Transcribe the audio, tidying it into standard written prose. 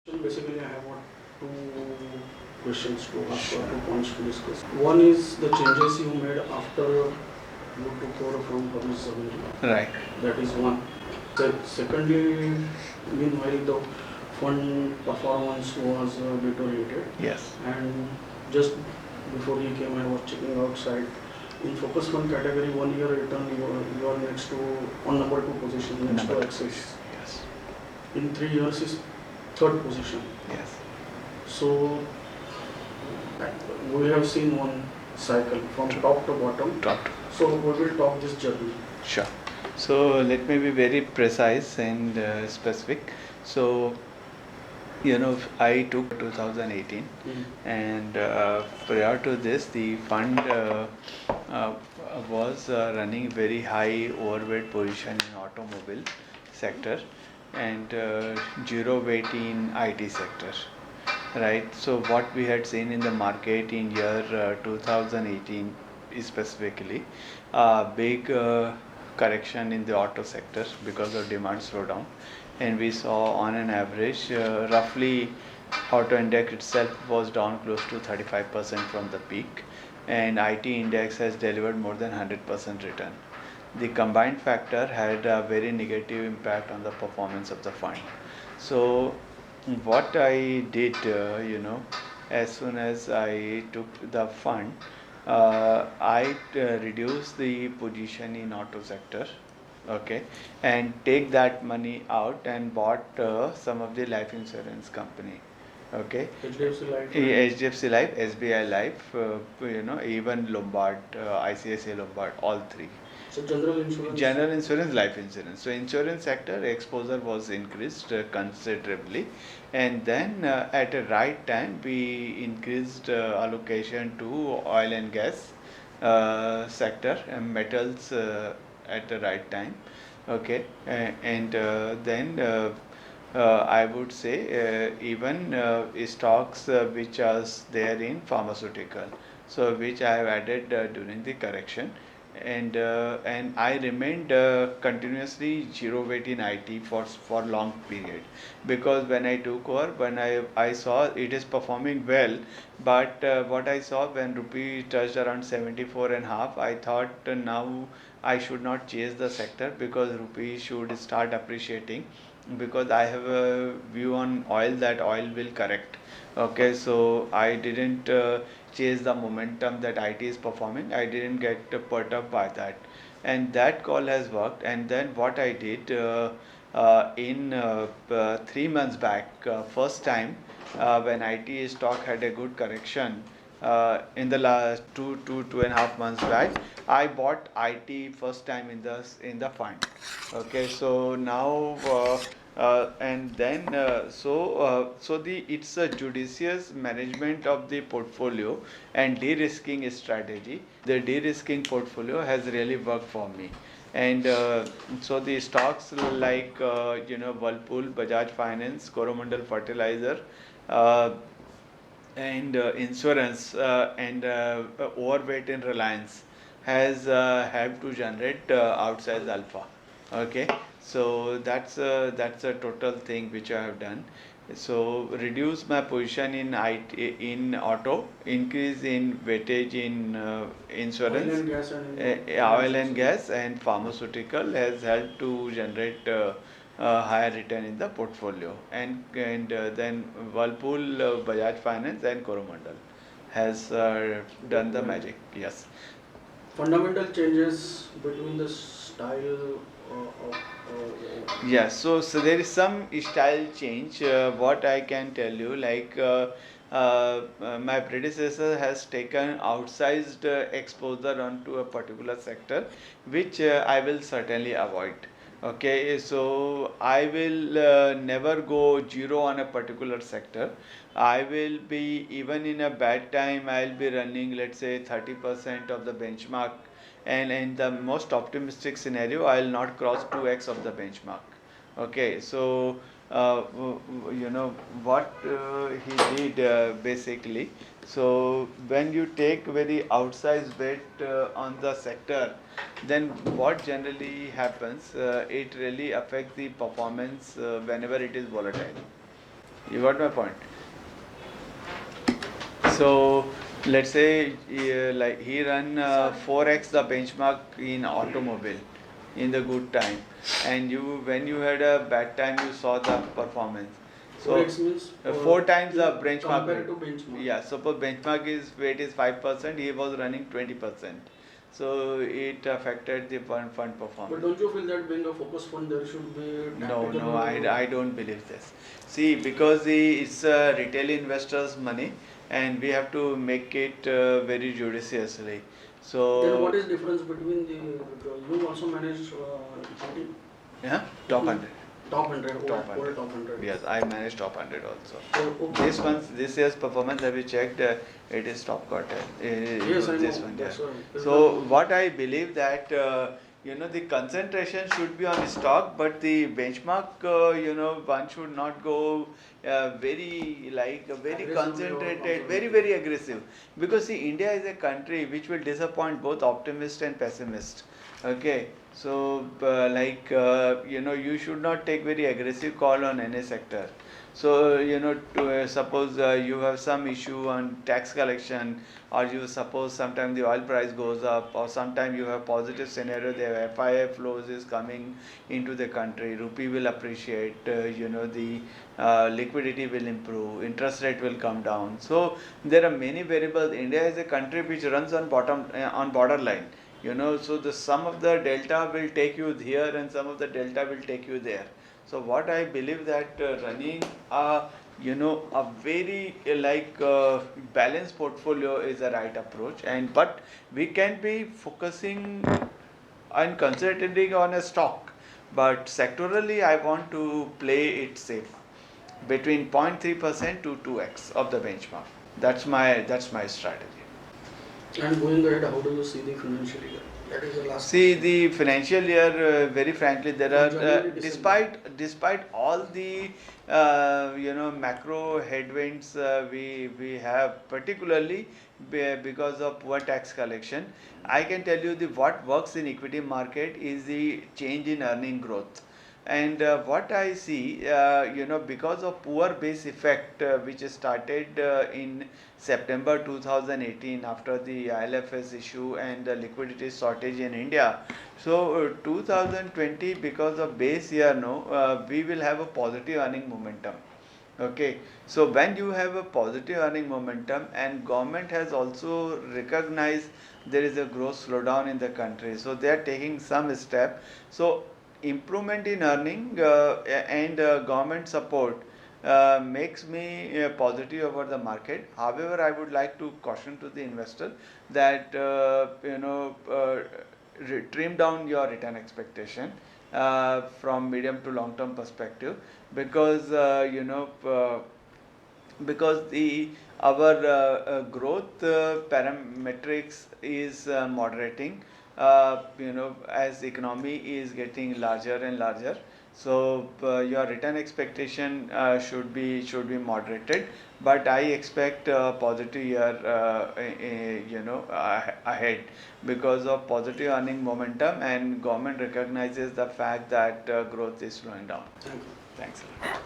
Basically, I have got two questions to ask or 2 points to discuss. One is the changes you made after you took over from Public Secretary. Right. That is one. Secondly, meanwhile, the fund performance was deteriorated. Yes. And just before he came, I was checking outside. In focus fund category, 1 year return, you are next to on number 2 position, next to Axis. Yes. In 3 years is third position. Yes. So we have seen one cycle from top to bottom. Top. So we will talk this journey. Sure. So let me be very precise and specific. So, I took 2018, and prior to this, the fund was running very high overweight position in automobile sector and zero weight in IT sector. Right. So what we had seen in the market in year 2018 specifically, big correction in the auto sector because of demand slowdown, and we saw on an average roughly auto index itself was down close to 35% from the peak, and IT index has delivered more than 100% return. The combined factor had a very negative impact on the performance of the fund. So what I did, as soon as I took the fund, I reduced the position in auto sector, okay, and take that money out and bought some of the life insurance company, okay. HDFC Life. HDFC Life, SBI Life, even Lombard, ICICI Lombard, all three. So general insurance. General insurance, life insurance. So insurance sector exposure was increased considerably, and then at a right time we increased allocation to oil and gas sector and metals at the right time. Okay, and then I would say even stocks which are there in pharmaceutical, so which I have added during the correction, and I remained continuously zero weight in IT for long period, because when I took over, when I saw it is performing well, but what I saw when rupee touched around 74 and half, I thought now I should not chase the sector because rupee should start appreciating, because I have a view on oil that oil will correct. Okay, so I didn't chase the momentum that IT is performing. I didn't get perturbed by that, and that call has worked. And then what I did in 3 months back, first time when IT stock had a good correction. In the last 2.5 months back, I bought IT first time in the fund. Okay, so now and then so the it's a judicious management of the portfolio and de-risking strategy. The de-risking portfolio has really worked for me, and so the stocks like Whirlpool, Bajaj Finance, Coromandel Fertilizer, uh, and insurance and overweight in Reliance has helped to generate outsized alpha. Okay, so that's a total thing which I have done. So reduce my position in in auto, increase in weightage in insurance, oil and gas and pharmaceutical has helped to generate higher return in the portfolio, and then Whirlpool, Bajaj Finance and Coromandel has done the magic. Yes. Fundamental changes between the style of. Yeah, so there is some style change. What I can tell you, like my predecessor has taken outsized exposure onto a particular sector, which I will certainly avoid. Okay, so I will never go zero on a particular sector. I will be, even in a bad time, I'll be running, let's say, 30% of the benchmark, and in the most optimistic scenario I'll not cross 2x of the benchmark. Okay, so what he did basically, so when you take very outsized bet on the sector, then what generally happens, it really affects the performance whenever it is volatile. You got my point. So let's say like he run 4x the benchmark in automobile in the good time, and you when you had a bad time you saw the performance. So 4x means 4 times the benchmark compared weight. to benchmark. Yeah, suppose benchmark is weight is 5%, he was running 20%. So it affected the fund But performance. don't you feel that being a focus fund there should be No, tactical? I don't believe this. See, because it's retail investors' money, and we have to make it very judiciously. Then what So, is difference between you also manage yeah, top 100. top 100, Top old 100. top 100. Yes, I manage top 100 also. So, okay. This year's performance, have you checked? It is top quartile. Yes, I This know. one, That's yeah. why. So what I believe that the concentration should be on stock, but the benchmark one should not go very Aggressively concentrated, or very aggressive, because see, India is a country which will disappoint both optimist and pessimist. Okay, so you should not take very aggressive call on any sector. So suppose you have some issue on tax collection, or you suppose sometimes the oil price goes up, or sometimes you have positive scenario, the FII flows is coming into the country, rupee will appreciate, the liquidity will improve, interest rate will come down. So there are many variables. India is a country which runs on borderline. So the sum of the delta will take you here, and some of the delta will take you there. So what I believe that running a very balanced portfolio is the right approach, but we can be focusing and concentrating on a stock, but sectorally I want to play it safe between 0.3% to 2x of the benchmark. That's my strategy. And going ahead, how do you see the financial year? That is the last. See, question. the financial year, very frankly, there From are January to despite all the macro headwinds we have, particularly because of poor tax collection. I can tell you what works in equity market is the change in earning growth. And what I see, because of poor base effect, which started in September 2018 after the ILFS issue and the liquidity shortage in India. So 2020, because of base year, we will have a positive earning momentum. Okay, so when you have a positive earning momentum, and government has also recognized there is a growth slowdown in the country, so they are taking some step. So improvement in earning and government support makes me positive about the market. However, I would like to caution to the investor that trim down your return expectation from medium to long term perspective, because because the our growth parametrics is moderating, as the economy is getting larger and larger. So your return expectation should be moderated, but I expect a positive year ahead, because of positive earning momentum, and government recognizes the fact that growth is slowing down. Thank you. Thanks a lot.